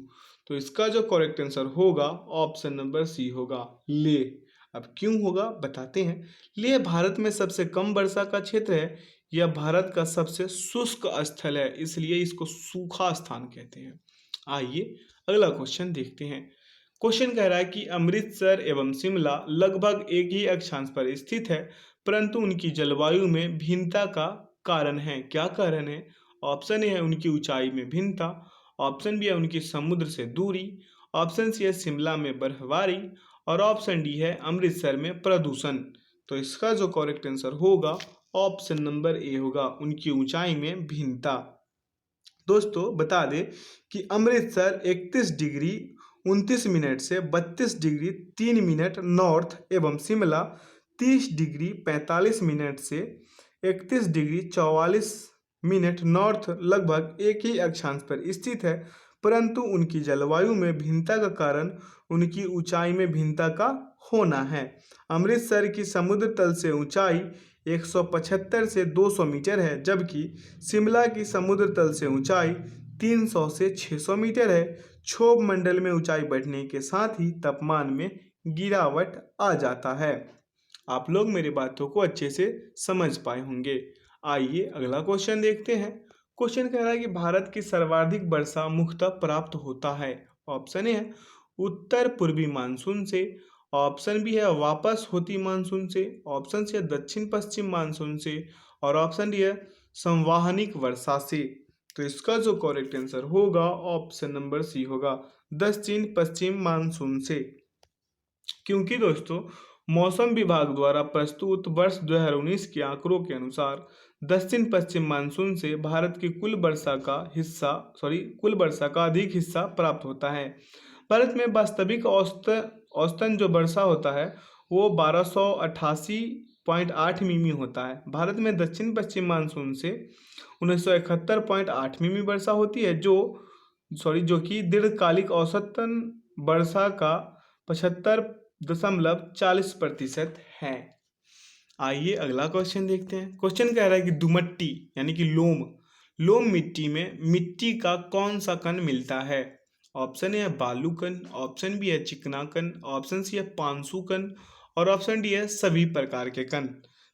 तो इसका जो करेक्ट आंसर होगा ऑप्शन नंबर सी होगा, लेह। अब क्यों होगा बताते हैं। लेह भारत में सबसे कम वर्षा का क्षेत्र है। यह भारत का सबसे शुष्क स्थल है, इसलिए इसको सूखा स्थान कहते हैं। आइए अगला क्वेश्चन देखते हैं। क्वेश्चन कह रहा है कि अमृतसर एवं शिमला लगभग एक ही अक्षांश पर स्थित है, परंतु उनकी जलवायु में भिन्नता का कारण है। क्या कारण है। ऑप्शन ए है उनकी ऊंचाई में भिन्नता, ऑप्शन बी है उनकी समुद्र से दूरी, ऑप्शन सी है शिमला में बर्फबारी और ऑप्शन डी है अमृतसर में प्रदूषण। तो इसका जो करेक्ट आंसर होगा ऑप्शन नंबर ए होगा, उनकी ऊंचाई में भिन्नता। दोस्तों बता दें कि अमृतसर 31 डिग्री 29 मिनट से 32 डिग्री 3 मिनट नॉर्थ एवं शिमला 30 डिग्री 45 मिनट से 31 डिग्री 44 मिनट नॉर्थ लगभग एक ही अक्षांश पर स्थित है, परंतु उनकी जलवायु में भिन्नता का कारण उनकी ऊंचाई में भिन्नता का होना है। अमृतसर की समुद्र तल से ऊंचाई 175 से 200 मीटर है, जबकि शिमला की समुद्र तल से ऊंचाई 300 से 600 मीटर है। क्षोभ मंडल में ऊंचाई बढ़ने के साथ ही तापमान में गिरावट आ जाता है। आप लोग मेरी बातों को अच्छे से समझ पाए होंगे। आइए अगला क्वेश्चन देखते हैं। क्वेश्चन कह रहा है कि भारत की सर्वाधिक वर्षा मुख्यतः प्राप्त होता है। ऑप्शन ए है उत्तर पूर्वी मानसून से, ऑप्शन बी है वापस होती मानसून से, ऑप्शन सी है दक्षिण पश्चिम मानसून से और ऑप्शन डी है संवाहनिक वर्षा से। तो इसका जो करेक्ट आंसर होगा ऑप्शन नंबर सी होगा, दक्षिण पश्चिम मानसून से। क्योंकि दोस्तों मौसम विभाग द्वारा प्रस्तुत वर्ष 2019 के आंकड़ों के अनुसार दक्षिण पश्चिम मानसून से भारत की कुल वर्षा का अधिक हिस्सा प्राप्त होता है। भारत में वास्तविक औसतन जो वर्षा होता है वो 1288.8 मिमी होता है। भारत में दक्षिण पश्चिम मानसून से 1971.8 मिमी वर्षा होती है, जो कि दीर्घकालिक औसतन वर्षा का 75.40% है। आइए अगला क्वेश्चन देखते हैं। क्वेश्चन कह रहा है कि दुमट्टी यानी कि लोम मिट्टी में मिट्टी का कौन सा कण मिलता है। ऑप्शन ए है बालू कण, ऑप्शन बी है चिकना कण, ऑप्शन सी है पांसु कण और ऑप्शन डी है सभी प्रकार के कण।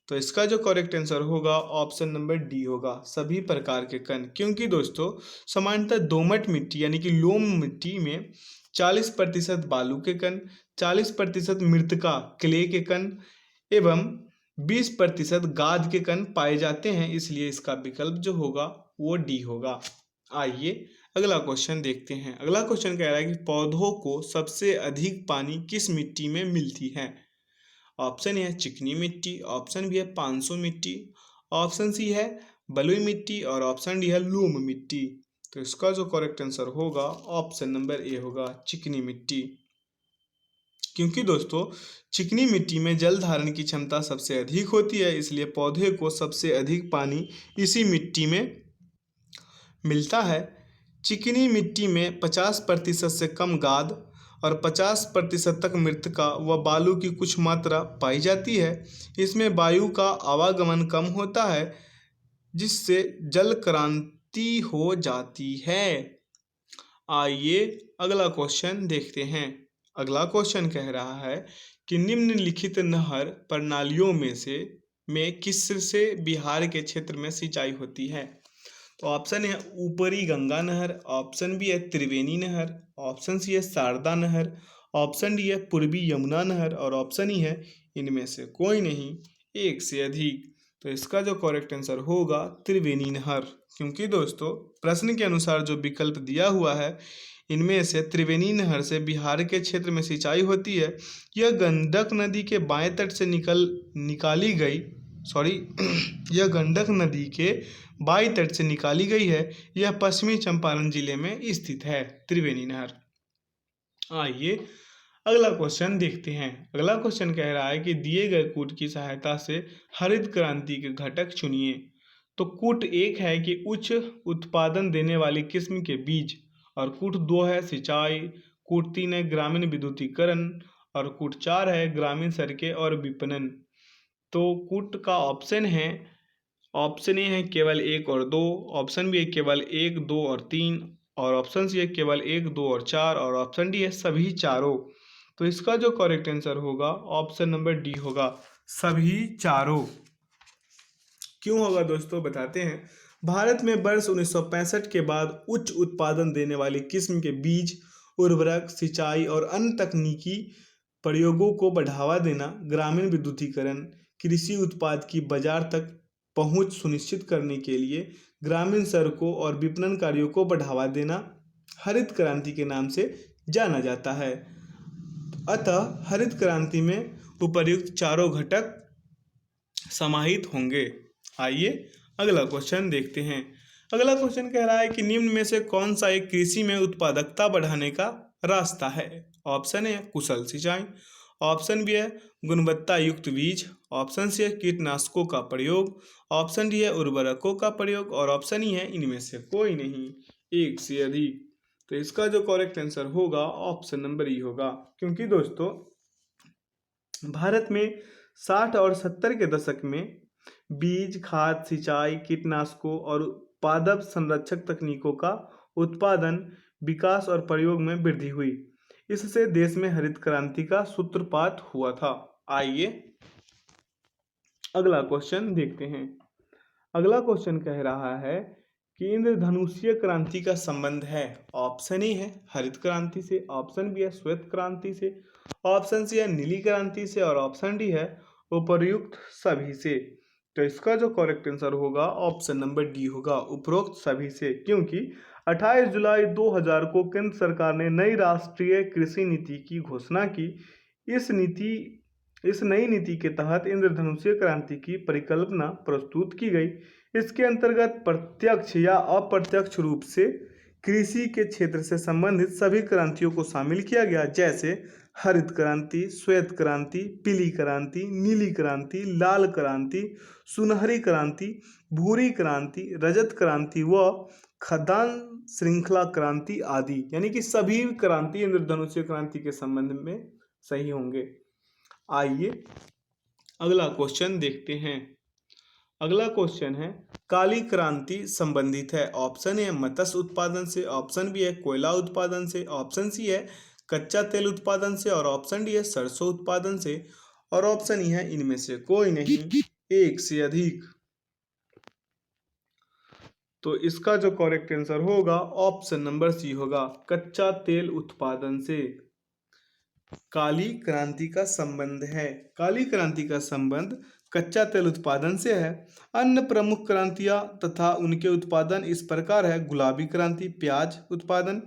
तो इसका जो करेक्ट आंसर होगा ऑप्शन नंबर डी होगा, सभी प्रकार के कण। क्योंकि दोस्तों सामान्यतः दोमट मिट्टी यानी कि लोम मिट्टी में 40% बालू के कण, 40% मृत्तिका क्ले के कण एवं 20% गाद के कण पाए जाते हैं, इसलिए इसका विकल्प जो होगा वो डी होगा। आइए अगला क्वेश्चन देखते हैं। अगला क्वेश्चन कह रहा है कि पौधों को सबसे अधिक पानी किस मिट्टी में मिलती है। ऑप्शन ए है चिकनी मिट्टी, ऑप्शन बी है 500 मिट्टी, ऑप्शन सी है बलुई मिट्टी और ऑप्शन डी है लूम मिट्टी। तो इसका जो करेक्ट आंसर होगा ऑप्शन नंबर ए होगा चिकनी मिट्टी, क्योंकि दोस्तों चिकनी मिट्टी में जल धारण की क्षमता सबसे अधिक होती है, इसलिए पौधे को सबसे अधिक पानी इसी मिट्टी में मिलता है। चिकनी मिट्टी में 50% से कम गाद और 50% तक मृत्तिका व बालू की कुछ मात्रा पाई जाती है। इसमें वायु का आवागमन कम होता है, जिससे जल क्रांति हो जाती है। आइए अगला क्वेश्चन देखते हैं। अगला क्वेश्चन कह रहा है कि निम्नलिखित नहर प्रणालियों में किससे बिहार के क्षेत्र में सिंचाई होती है। तो ऑप्शन है ऊपरी गंगा नहर, ऑप्शन बी है त्रिवेणी नहर, ऑप्शन सी है शारदा नहर, ऑप्शन डी है पूर्वी यमुना नहर और ऑप्शन ई है इनमें से कोई नहीं, एक से अधिक। तो इसका जो करेक्ट आंसर होगा त्रिवेणी नहर, क्योंकि दोस्तों प्रश्न के अनुसार जो विकल्प दिया हुआ है इनमें से त्रिवेणी नहर से बिहार के क्षेत्र में सिंचाई होती है। यह गंडक नदी के बाएं तट से यह गंडक नदी के बाईं तट से निकाली गई है। यह पश्चिमी चंपारण जिले में स्थित है त्रिवेणी नहर। आइए अगला क्वेश्चन देखते हैं। अगला क्वेश्चन कह रहा है कि दिए गए कूट की सहायता से हरित क्रांति के घटक चुनिए। तो कूट एक है कि उच्च उत्पादन देने वाली किस्म के बीज, और कूट 2 है सिंचाई, कूट 3 है ग्रामीण विद्युतीकरण और कूट 4 है ग्रामीण सड़कें और विपणन। तो कूट का ऑप्शन है, ऑप्शन ए है केवल 1 और 2, ऑप्शन बी है केवल 1, 2 और 3 और ऑप्शन सी है केवल 1, 2 और 4 और ऑप्शन डी है सभी चारों। तो इसका जो करेक्ट आंसर होगा ऑप्शन नंबर डी होगा सभी चारों। क्यों होगा दोस्तों बताते हैं। भारत में वर्ष 1965 के बाद उच्च उत्पादन देने वाली किस्म के बीज, उर्वरक, सिंचाई और अन्य तकनीकी प्रयोगों को बढ़ावा देना, ग्रामीण विद्युतीकरण, कृषि उत्पाद की बाजार तक पहुंच सुनिश्चित करने के लिए ग्रामीण सड़कों और विपणन कार्यों को बढ़ावा देना हरित क्रांति के नाम से जाना जाता है। अतः हरित क्रांति में उपर्युक्त चारों घटक समाहित होंगे। आइए अगला क्वेश्चन देखते हैं। अगला क्वेश्चन कह रहा है कि निम्न में से कौन सा एक कृषि में उत्पादकता बढ़ाने का रास्ता है। ऑप्शन ए कुशल सिंचाई, ऑप्शन बी है गुणवत्ता युक्त बीज, ऑप्शन सी है कीटनाशकों का प्रयोग, ऑप्शन डी है उर्वरकों का प्रयोग और ऑप्शन ई है इनमें से कोई नहीं, एक से अधिक। तो इसका जो करेक्ट आंसर होगा ऑप्शन नंबर ई होगा, क्योंकि दोस्तों भारत में 60 और 70 के दशक में बीज, खाद, सिंचाई, कीटनाशकों और पादप संरक्षक तकनीकों का उत्पादन, विकास और प्रयोग में वृद्धि हुई। इससे देश में हरित क्रांति का सूत्रपात हुआ था। आइए अगला क्वेश्चन देखते हैं। अगला क्वेश्चन कह रहा है कि इंद्रधनुषीय क्रांति का संबंध है। ऑप्शन ए है हरित क्रांति से, ऑप्शन बी है श्वेत क्रांति से, ऑप्शन सी है नीली क्रांति से और ऑप्शन डी है उपर्युक्त सभी से। तो इसका जो करेक्ट आंसर होगा ऑप्शन नंबर डी होगा, उपरोक्त सभी से, क्योंकि 28 जुलाई 2000 को केंद्र सरकार ने नई राष्ट्रीय कृषि नीति की घोषणा की। इस नई नीति के तहत इंद्रधनुषीय क्रांति की परिकल्पना प्रस्तुत की गई। इसके अंतर्गत प्रत्यक्ष या अप्रत्यक्ष रूप से कृषि के क्षेत्र से संबंधित सभी क्रांतियों को शामिल किया गया, जैसे हरित क्रांति, श्वेत क्रांति, पीली क्रांति, नीली क्रांति, लाल क्रांति, सुनहरी क्रांति, भूरी क्रांति, रजत क्रांति व खदान श्रृंखला क्रांति आदि। यानी कि सभी क्रांति इंद्रधनुषीय क्रांति के संबंध में सही होंगे। आइए अगला क्वेश्चन देखते हैं। अगला क्वेश्चन है काली क्रांति संबंधित है। ऑप्शन ए मत्स्य उत्पादन से, ऑप्शन बी है कोयला उत्पादन से, ऑप्शन सी है कच्चा तेल उत्पादन से और ऑप्शन डी है सरसों उत्पादन से और ऑप्शन ई है इनमें से कोई नहीं, एक से अधिक। तो इसका जो करेक्ट आंसर होगा ऑप्शन नंबर सी होगा, कच्चा तेल उत्पादन से काली क्रांति का संबंध है। काली क्रांति का संबंध कच्चा तेल उत्पादन से है। अन्य प्रमुख क्रांतियां तथा उनके उत्पादन इस प्रकार है: गुलाबी क्रांति प्याज उत्पादन,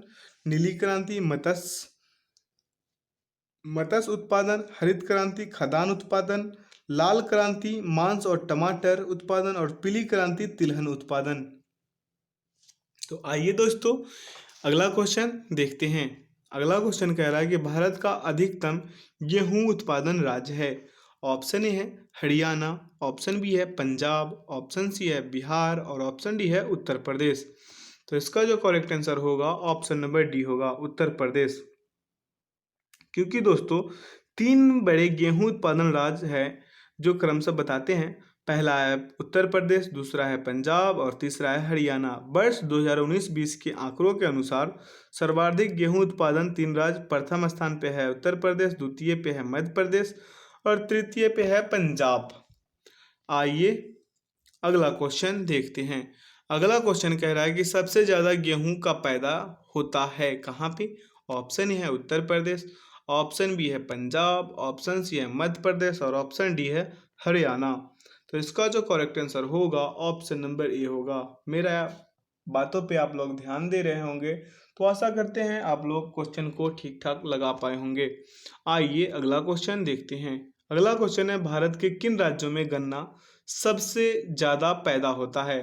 नीली क्रांति मत्स्य उत्पादन, हरित क्रांति खदान उत्पादन, लाल क्रांति मांस और टमाटर उत्पादन और पीली क्रांति तिलहन उत्पादन। तो आइए दोस्तों अगला क्वेश्चन देखते हैं। अगला क्वेश्चन कह रहा है कि भारत का अधिकतम गेहूं उत्पादन राज्य है। ऑप्शन ए है हरियाणा, ऑप्शन बी है पंजाब, ऑप्शन सी है बिहार और ऑप्शन डी है उत्तर प्रदेश। तो इसका जो करेक्ट आंसर होगा ऑप्शन नंबर डी होगा, उत्तर प्रदेश। क्योंकि दोस्तों 3 बड़े गेहूं उत्पादन राज्य है जो क्रमशः बताते हैं। पहला है उत्तर प्रदेश, दूसरा है पंजाब और तीसरा है हरियाणा। वर्ष 2019-20 के आंकड़ों के अनुसार सर्वाधिक गेहूं उत्पादन 3 राज्य प्रथम स्थान पे है उत्तर प्रदेश, द्वितीय पे है मध्य प्रदेश और तृतीय पे है पंजाब। आइए अगला क्वेश्चन देखते हैं। अगला क्वेश्चन कह रहा है कि सबसे ज़्यादा गेहूं का पैदा होता है कहाँ पे। ऑप्शन ए है उत्तर प्रदेश, ऑप्शन बी है पंजाब, ऑप्शन सी है मध्य प्रदेश और ऑप्शन डी है हरियाणा। तो इसका जो करेक्ट आंसर होगा ऑप्शन नंबर ए होगा। मेरा बातों पे आप लोग ध्यान दे रहे होंगे तो आशा करते हैं आप लोग क्वेश्चन को ठीक ठाक लगा पाए होंगे। आइए अगला क्वेश्चन देखते हैं। अगला क्वेश्चन है भारत के किन राज्यों में गन्ना सबसे ज़्यादा पैदा होता है।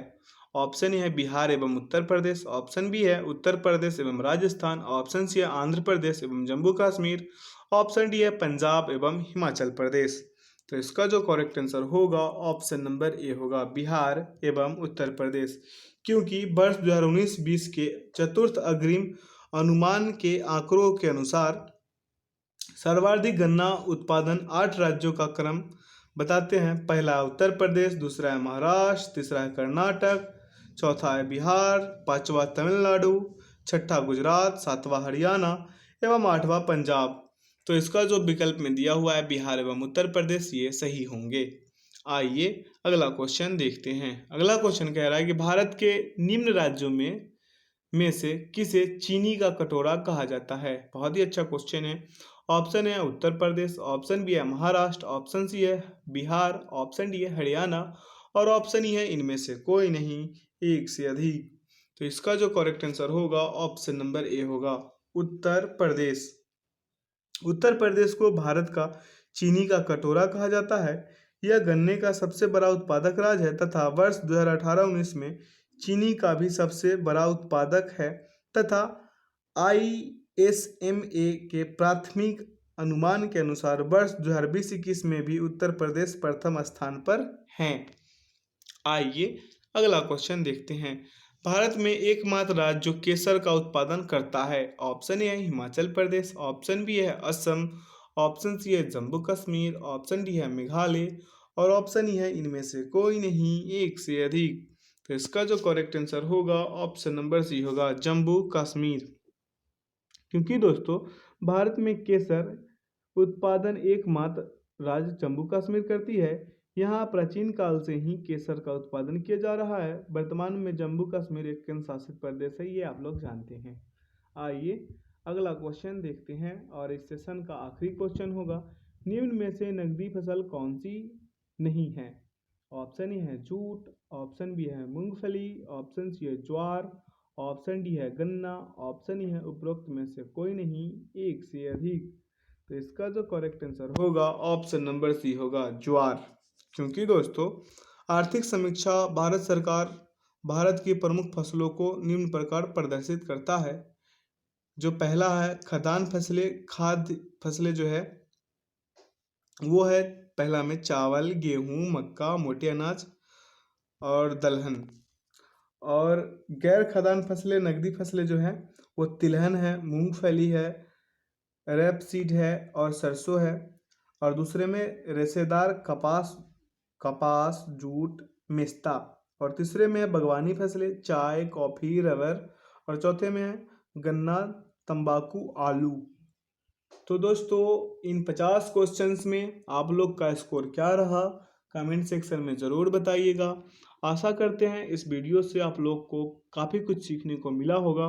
ऑप्शन ए है बिहार एवं उत्तर प्रदेश, ऑप्शन बी है उत्तर प्रदेश एवं राजस्थान, ऑप्शन सी है आंध्र प्रदेश एवं जम्मू कश्मीर, ऑप्शन डी है पंजाब एवं हिमाचल प्रदेश। तो इसका जो करेक्ट आंसर होगा ऑप्शन नंबर ए होगा, बिहार एवं उत्तर प्रदेश। क्योंकि वर्ष 2019-20 के चतुर्थ अग्रिम अनुमान के आंकड़ों के अनुसार सर्वाधिक गन्ना उत्पादन 8 राज्यों का क्रम बताते हैं। पहला उत्तर प्रदेश, दूसरा है महाराष्ट्र, तीसरा है कर्नाटक, चौथा है बिहार, पांचवा तमिलनाडु, छठा गुजरात, सातवां हरियाणा एवं आठवां पंजाब। तो इसका जो विकल्प में दिया हुआ है बिहार एवं उत्तर प्रदेश ये सही होंगे। आइए अगला क्वेश्चन देखते हैं। अगला क्वेश्चन कह रहा है कि भारत के निम्न राज्यों में से किसे चीनी का कटोरा कहा जाता है। बहुत ही अच्छा क्वेश्चन है। ऑप्शन है उत्तर प्रदेश, ऑप्शन बी है महाराष्ट्र, ऑप्शन सी है बिहार, ऑप्शन डी है हरियाणा और ऑप्शन ई है इनमें से कोई नहीं, एक से अधिक। तो इसका जो करेक्ट आंसर होगा ऑप्शन नंबर ए होगा, उत्तर प्रदेश। उत्तर प्रदेश को भारत का चीनी का कटोरा कहा जाता है। यह गन्ने का सबसे बड़ा उत्पादक राज्य है तथा वर्ष 2018-19 में चीनी का भी सबसे बड़ा उत्पादक है तथा ISMA के प्राथमिक अनुमान के अनुसार वर्ष 2020-21 में भी उत्तर प्रदेश प्रथम स्थान पर हैं। आइए अगला क्वेश्चन देखते हैं। भारत में एकमात्र राज्य जो केसर का उत्पादन करता है। ऑप्शन ए है हिमाचल प्रदेश, ऑप्शन बी है असम, ऑप्शन सी है जम्मू कश्मीर, ऑप्शन डी है मेघालय और ऑप्शन ई है इनमें से कोई नहीं, एक से अधिक। तो इसका जो करेक्ट आंसर होगा ऑप्शन नंबर सी होगा, जम्मू कश्मीर। क्योंकि दोस्तों भारत में केसर उत्पादन एकमात्र राज्य जम्मू कश्मीर करती है। यहाँ प्राचीन काल से ही केसर का उत्पादन किया जा रहा है। वर्तमान में जम्मू कश्मीर एक केंद्र शासित प्रदेश है, ये आप लोग जानते हैं। आइए अगला क्वेश्चन देखते हैं और इस सेशन का आखिरी क्वेश्चन होगा। निम्न में से नकदी फसल कौन सी नहीं है। ऑप्शन ए है जूट, ऑप्शन बी है मूंगफली, ऑप्शन सी है ज्वार, ऑप्शन डी है गन्ना, ऑप्शन ई है उपरोक्त में से कोई नहीं, एक से अधिक। तो इसका जो करेक्ट आंसर होगा ऑप्शन नंबर सी होगा, ज्वार। क्योंकि दोस्तों आर्थिक समीक्षा भारत सरकार भारत की प्रमुख फसलों को निम्न प्रकार प्रदर्शित करता है। जो पहला है खाद्यान्न फसलें, खाद्य फसलें जो है वो है पहला में चावल, गेहूं, मक्का, मोटे अनाज और दलहन। और गैर खाद्यान्न फसलें, नकदी फसलें जो हैं वो तिलहन है, मूंगफली है, रेपसीड है और सरसों है। और दूसरे में रेशेदार कपास, जूट, मेस्ता। और तीसरे में बागवानी फसलें चाय, कॉफ़ी, रबर। और चौथे में है गन्ना, तंबाकू, आलू। तो दोस्तों इन 50 क्वेश्चंस में आप लोग का स्कोर क्या रहा कमेंट सेक्शन में ज़रूर बताइएगा। आशा करते हैं इस वीडियो से आप लोग को काफ़ी कुछ सीखने को मिला होगा।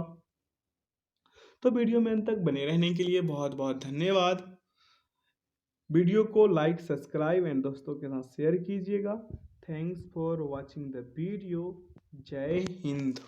तो वीडियो में अंत तक बने रहने के लिए बहुत बहुत धन्यवाद। वीडियो को लाइक, सब्सक्राइब एंड दोस्तों के साथ शेयर कीजिएगा। Thanks for watching the video. जय हिंद।